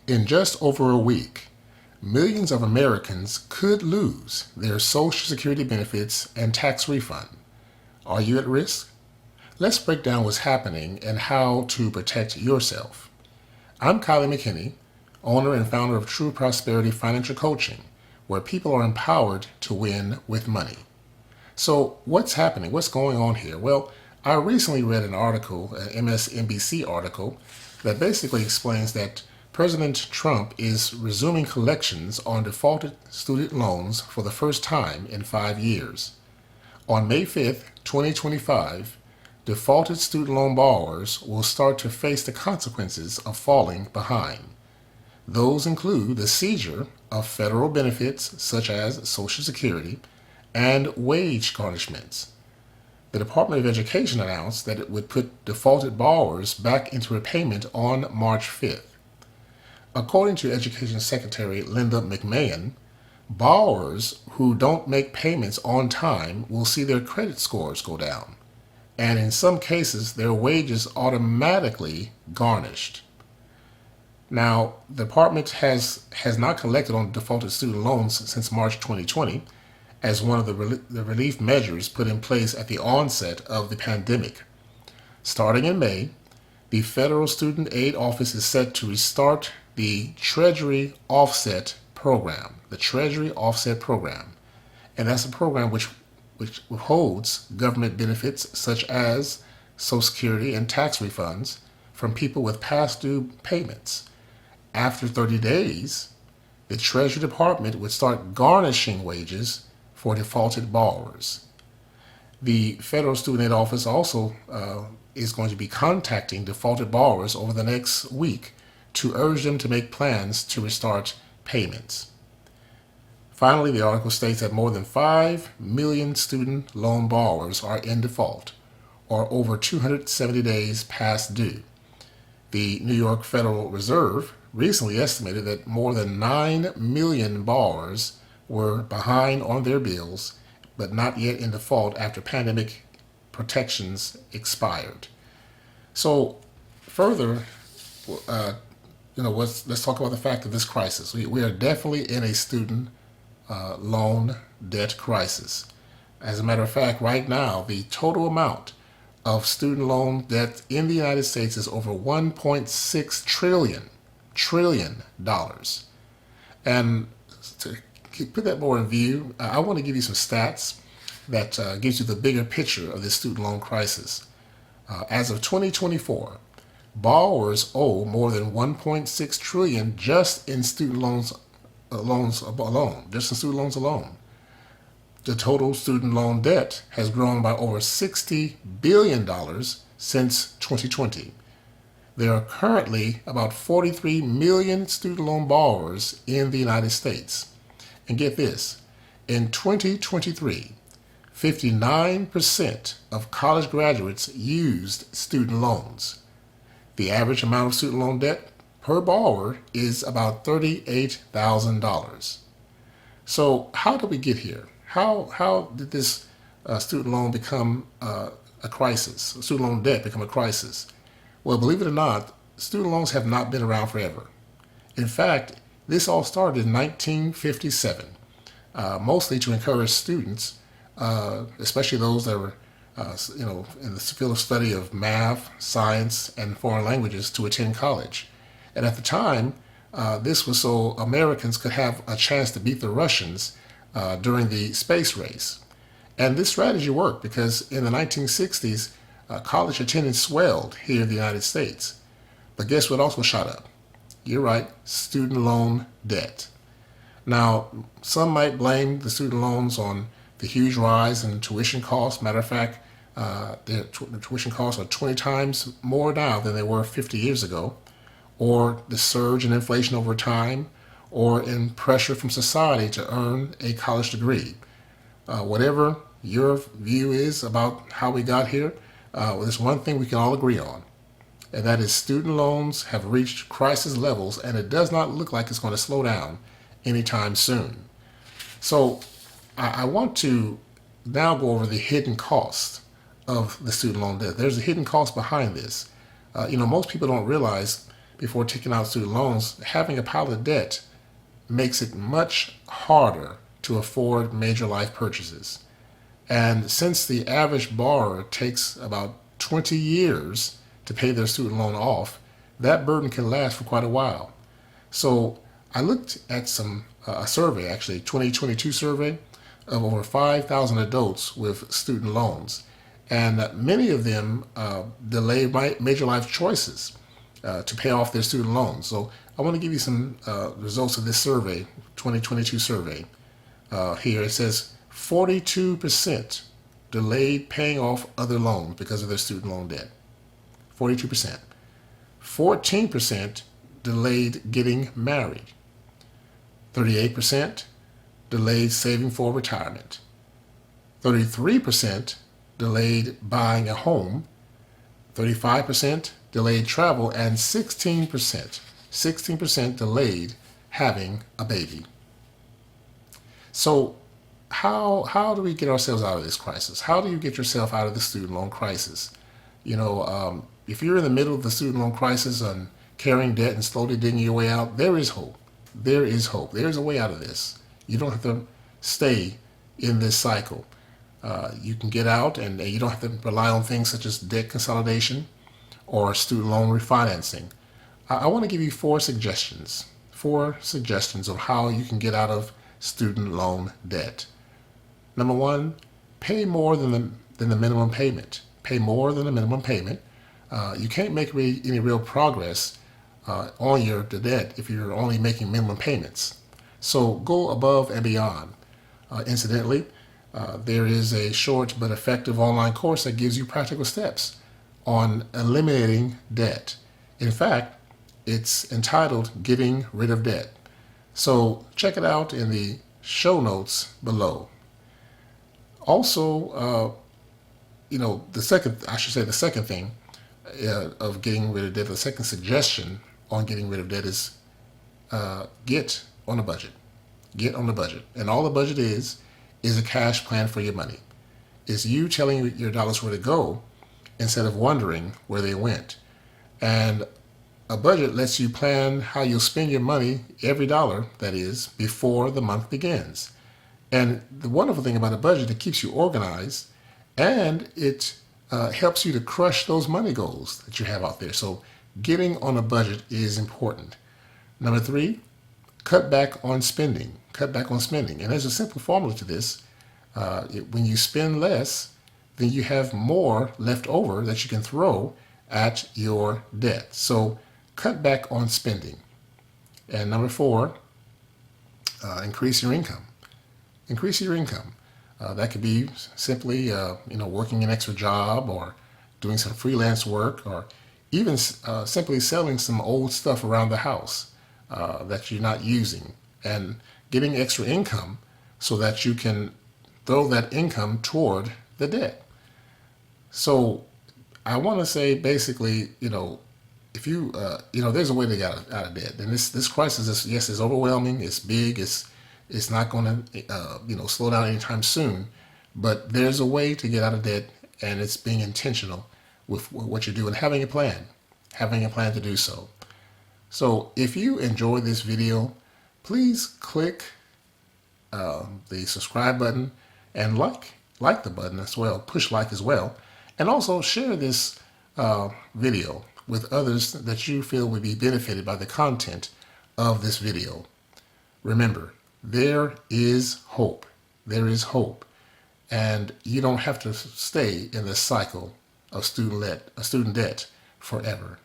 In just over a week, millions of Americans could lose their Social Security benefits and tax refund. Are you at risk? Let's break down what's happening and how to protect yourself. I'm Kylie McKinney, owner and founder of True Prosperity Financial Coaching, where people are empowered to win with money. So, what's happening? What's going on here? Well, I recently read an article, an MSNBC article, that basically explains that President Trump is resuming collections on defaulted student loans for the first time in 5 years. On May 5th, 2025, defaulted student loan borrowers will start to face the consequences of falling behind. Those include the seizure of federal benefits such as Social Security and wage garnishments. The Department of Education announced that it would put defaulted borrowers back into repayment on March 5th. According to Education Secretary Linda McMahon, borrowers who don't make payments on time will see their credit scores go down, and in some cases, their wages automatically garnished. Now, the department has not collected on defaulted student loans since March 2020 as one of the relief measures put in place at the onset of the pandemic. Starting in May, the Federal Student Aid Office is set to restart the Treasury Offset Program, and that's a program which withholds government benefits such as Social Security and tax refunds from people with past due payments. After 30 days, the Treasury Department would start garnishing wages for defaulted borrowers. The Federal Student Aid Office also is going to be contacting defaulted borrowers over the next week to urge them to make plans to restart payments. Finally, the article states that more than 5 million student loan borrowers are in default, or over 270 days past due. The New York Federal Reserve recently estimated that more than 9 million borrowers were behind on their bills, but not yet in default after pandemic protections expired. So, further, let's talk about the fact of this crisis. We are definitely in a student loan debt crisis. As a matter of fact, right now, the total amount of student loan debt in the United States is over $1.6 trillion. And to put that more in view, I want to give you some stats that gives you the bigger picture of this student loan crisis. As of 2024, borrowers owe more than $1.6 trillion just in student loans alone. The total student loan debt has grown by over $60 billion since 2020. There are currently about 43 million student loan borrowers in the United States. And get this, in 2023, 59% of college graduates used student loans. The average amount of student loan debt per borrower is about $38,000. So how did we get here? How did this student loan become a crisis? Student loan debt become a crisis? Well, believe it or not, student loans have not been around forever. In fact, this all started in 1957, mostly to encourage students, especially those that were, in the field of study of math, science, and foreign languages, to attend college. And at the time, this was so Americans could have a chance to beat the Russians during the space race. And this strategy worked because in the 1960s, college attendance swelled here in the United States. But guess what also shot up? You're right, student loan debt. Now, some might blame the student loans on the huge rise in tuition costs. Matter of fact, the tuition costs are 20 times more now than they were 50 years ago, or the surge in inflation over time, or in pressure from society to earn a college degree. Whatever your view is about how we got here, there's one thing we can all agree on, and that is student loans have reached crisis levels, and it does not look like it's going to slow down anytime soon. So I want to now go over the hidden cost of the student loan debt. There's a hidden cost behind this. Most people don't realize before taking out student loans, having a pile of debt makes it much harder to afford major life purchases. And since the average borrower takes about 20 years to pay their student loan off, that burden can last for quite a while. So I looked at a survey, actually, 2022 survey of over 5,000 adults with student loans. And many of them delay major life choices to pay off their student loans. So I want to give you some results of this survey, 2022 survey. Here it says 42% delayed paying off other loans because of their student loan debt. 42%. 14% delayed getting married. 38% delayed saving for retirement. 33% delayed buying a home. 35% delayed travel, and 16% delayed having a baby. So how do we get ourselves out of this crisis? How do you get yourself out of the student loan crisis? If you're in the middle of the student loan crisis and carrying debt and slowly digging your way out, there is hope. There is hope. There is a way out of this. You don't have to stay in this cycle. You can get out, and you don't have to rely on things such as debt consolidation or student loan refinancing. I want to give you four suggestions of how you can get out of student loan debt. Number one, pay more than the minimum payment. Pay more than the minimum payment. You can't make any real progress on your debt if you're only making minimum payments. So go above and beyond. Incidentally, there is a short but effective online course that gives you practical steps on eliminating debt. In fact, it's entitled Getting Rid of Debt. So check it out in the show notes below. Also, the second thing of getting rid of debt, the second suggestion on getting rid of debt is get on a budget. Get on the budget. And all the budget is a cash plan for your money. It's you telling your dollars where to go instead of wondering where they went. And a budget lets you plan how you'll spend your money, every dollar, that is, before the month begins. And the wonderful thing about a budget, it keeps you organized, and it helps you to crush those money goals that you have out there. So getting on a budget is important. Number three, cut back on spending. Cut back on spending. And there's a simple formula to this. When you spend less, then you have more left over that you can throw at your debt. So cut back on spending. And number four, increase your income. Increase your income. That could be simply, working an extra job or doing some freelance work, or even simply selling some old stuff around the house that you're not using, and getting extra income so that you can throw that income toward the debt. So I want to say basically, if you, there's a way to get out of debt. And this crisis is overwhelming. It's big. It's not going to, slow down anytime soon. But there's a way to get out of debt, and it's being intentional with what you do and having a plan to do so. So if you enjoyed this video, please click the subscribe button and like the button as well, push like as well, and also share this video with others that you feel would be benefited by the content of this video. Remember, there is hope. There is hope. And you don't have to stay in this cycle of student debt forever.